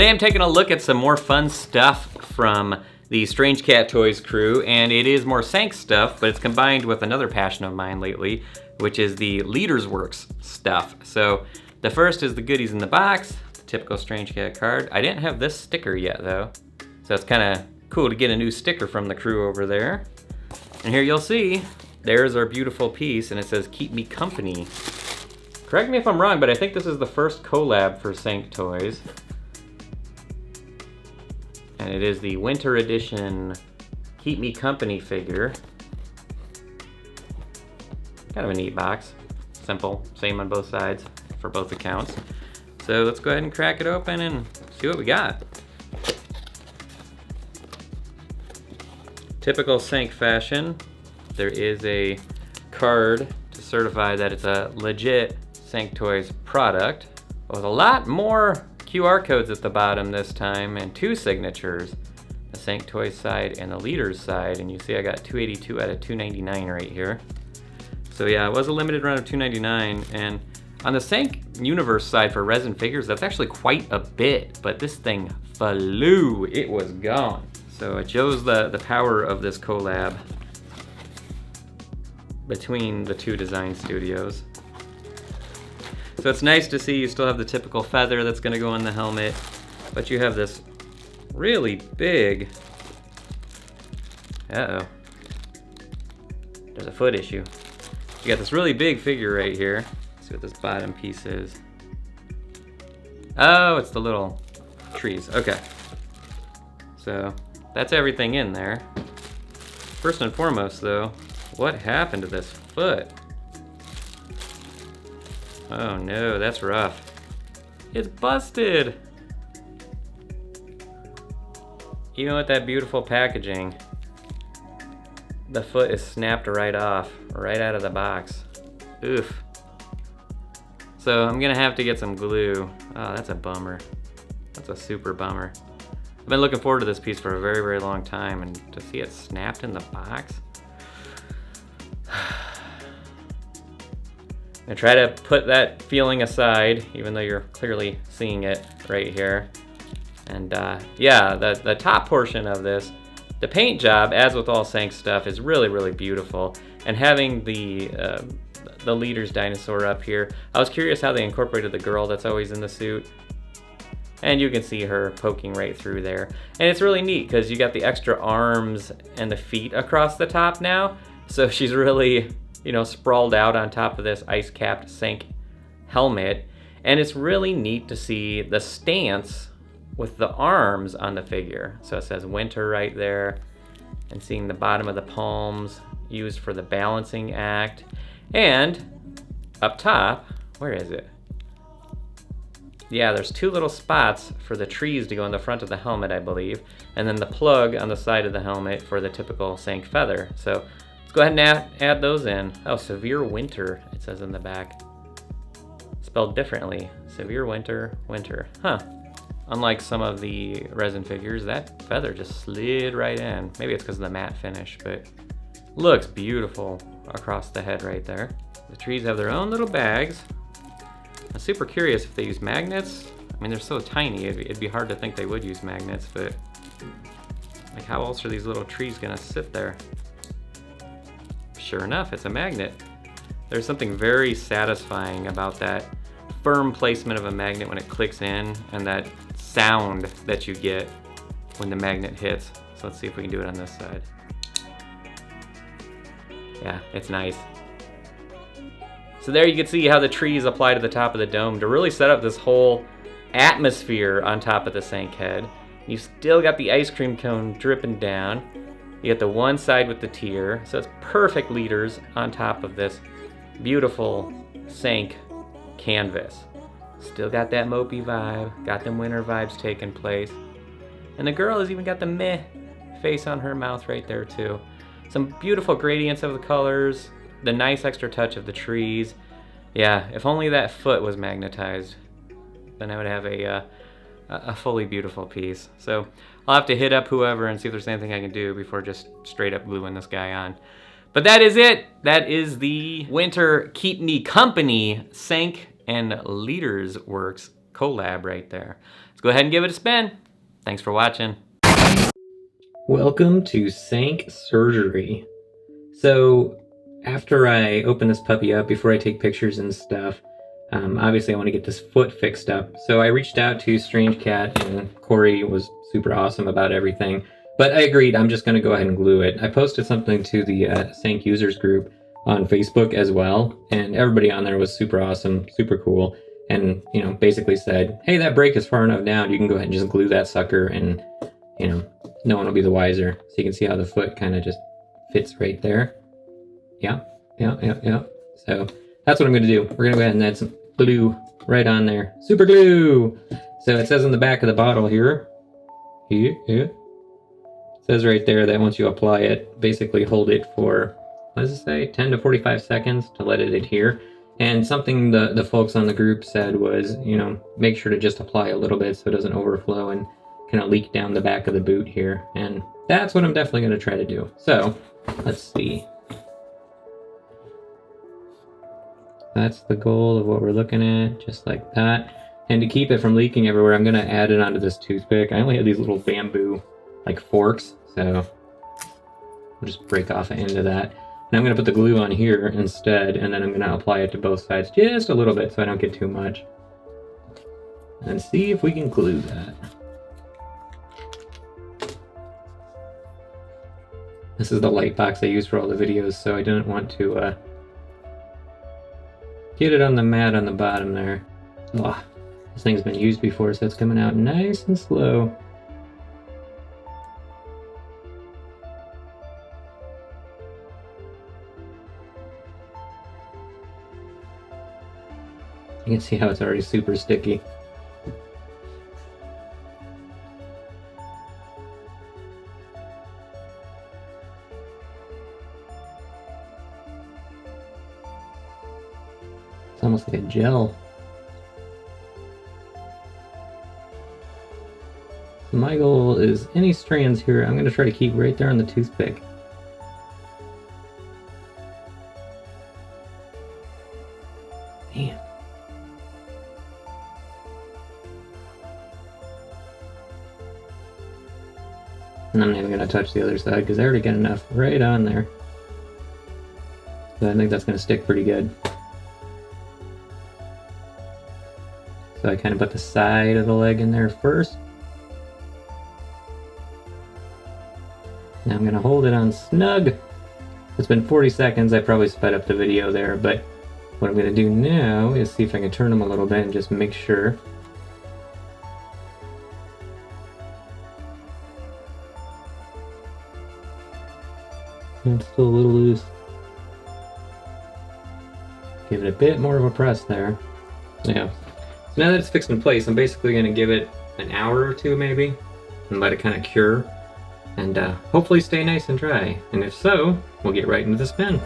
Today I'm taking a look at some more fun stuff from the Strange Cat Toys crew, and it is more Sank stuff, but it's combined with another passion of mine lately, which is the Litors Works stuff. So the first is the goodies in the box, the typical Strange Cat card. I didn't have this sticker yet though, so it's kind of cool to get a new sticker from the crew over there. And here you'll see, there's our beautiful piece, and it says "Keep Me Company." Correct me if I'm wrong, but I think this is the first collab for Sank Toys. And it is the winter edition Keep Me Company figure. Kind of a neat box. Simple, same on both sides for both accounts. So let's go ahead and crack it open and see what we got. Typical Sank fashion, there is a card to certify that it's a legit Sank Toys product, with a lot more QR codes at the bottom this time and two signatures, the Sank Toys side and the Litors side, and you see I got 282 out of 299 right here. So yeah, it was a limited run of 299, and on the Sank Universe side for resin figures, that's actually quite a bit, but this thing flew, it was gone. So it shows the power of this collab between the two design studios. So it's nice to see you still have the typical feather that's gonna go on the helmet, but you have this really big, uh-oh, there's a foot issue. You got this really big figure right here. Let's see what this bottom piece is. Oh, it's the little trees, okay. So that's everything in there. First and foremost though, what happened to this foot? Oh no, that's rough. It's busted! Even with that beautiful packaging, the foot is snapped right off, right out of the box. Oof. So I'm gonna have to get some glue. Oh, that's a bummer. That's a super bummer. I've been looking forward to this piece for a very, very long time, and to see it snapped in the box. I try to put that feeling aside, even though you're clearly seeing it right here. And yeah, the top portion of this, the paint job, as with all Sank stuff, is really, really beautiful. And having the Litors dinosaur up here, I was curious how they incorporated the girl that's always in the suit. And you can see her poking right through there. And it's really neat because you got the extra arms and the feet across the top now. So she's really, you know, sprawled out on top of this ice-capped Sank helmet. And it's really neat to see the stance with the arms on the figure. So it says winter right there, and seeing the bottom of the palms used for the balancing act. And up top, where is it? Yeah, there's two little spots for the trees to go in the front of the helmet, I believe, and then the plug on the side of the helmet for the typical Sank feather. So let's go ahead and add those in. Oh, severe winter, it says in the back. Spelled differently. Severe winter, winter. Huh. Unlike some of the resin figures, that feather just slid right in. Maybe it's because of the matte finish, but looks beautiful across the head right there. The trees have their own little bags. I'm super curious if they use magnets. I mean, they're so tiny, it'd be hard to think they would use magnets, but like, how else are these little trees gonna sit there? Sure enough, it's a magnet. There's something very satisfying about that firm placement of a magnet when it clicks in, and that sound that you get when the magnet hits. So let's see if we can do it on this side. Yeah, it's nice. So there you can see how the trees apply to the top of the dome to really set up this whole atmosphere on top of the Sank head. You still got the ice cream cone dripping down. You got the one side with the tear, so it's perfect Litors on top of this beautiful Sank canvas. Still got that mopey vibe, got them winter vibes taking place. And the girl has even got the meh face on her mouth right there too. Some beautiful gradients of the colors, the nice extra touch of the trees. Yeah, if only that foot was magnetized, then I would have a fully beautiful piece. So I'll have to hit up whoever and see if there's anything I can do before just straight up gluing this guy on. But that is it. That is the Winter Keep Me Company Sank and Litors Works collab right there. Let's go go ahead and give it a spin. Thanks for watching. Welcome to Sank Surgery. So after I open this puppy up, before I take pictures and stuff, obviously I want to get this foot fixed up. So I reached out to Strange Cat, and Corey was super awesome about everything. But I agreed, I'm just going to go ahead and glue it. I posted something to the Sank users group on Facebook as well, and everybody on there was super awesome, super cool, and, you know, basically said, hey, that break is far enough down, you can go ahead and just glue that sucker, and, you know, no one will be the wiser. So you can see how the foot kind of just fits right there. Yeah. So that's what I'm going to do. We're going to go ahead and add some glue right on there. Super glue! So it says on the back of the bottle here, it says right there that once you apply it, basically hold it for, what does it say, 10 to 45 seconds to let it adhere. And something the folks on the group said was, you know, make sure to just apply a little bit so it doesn't overflow and kind of leak down the back of the boot here. And that's what I'm definitely going to try to do. So let's see. That's the goal of what we're looking at, just like that. And to keep it from leaking everywhere, I'm going to add it onto this toothpick. I only have these little bamboo like forks, so I'll just break off an end of that. And I'm going to put the glue on here instead, and then I'm going to apply it to both sides just a little bit so I don't get too much. And see if we can glue that. This is the light box I use for all the videos, so I didn't want to get it on the mat on the bottom there. Oh, this thing's been used before, so it's coming out nice and slow. You can see how it's already super sticky. It's almost like a gel. So my goal is any strands here, I'm going to try to keep right there on the toothpick. Man. And I'm not even going to touch the other side because I already got enough right on there. So I think that's going to stick pretty good. So I kind of put the side of the leg in there first. Now I'm going to hold it on snug. It's been 40 seconds. I probably sped up the video there, but what I'm going to do now is see if I can turn them a little bit and just make sure. It's still a little loose. Give it a bit more of a press there. Yeah. So now that it's fixed in place, I'm basically going to give it an hour or two maybe and let it kind of cure and hopefully stay nice and dry. And if so, we'll get right into the spin.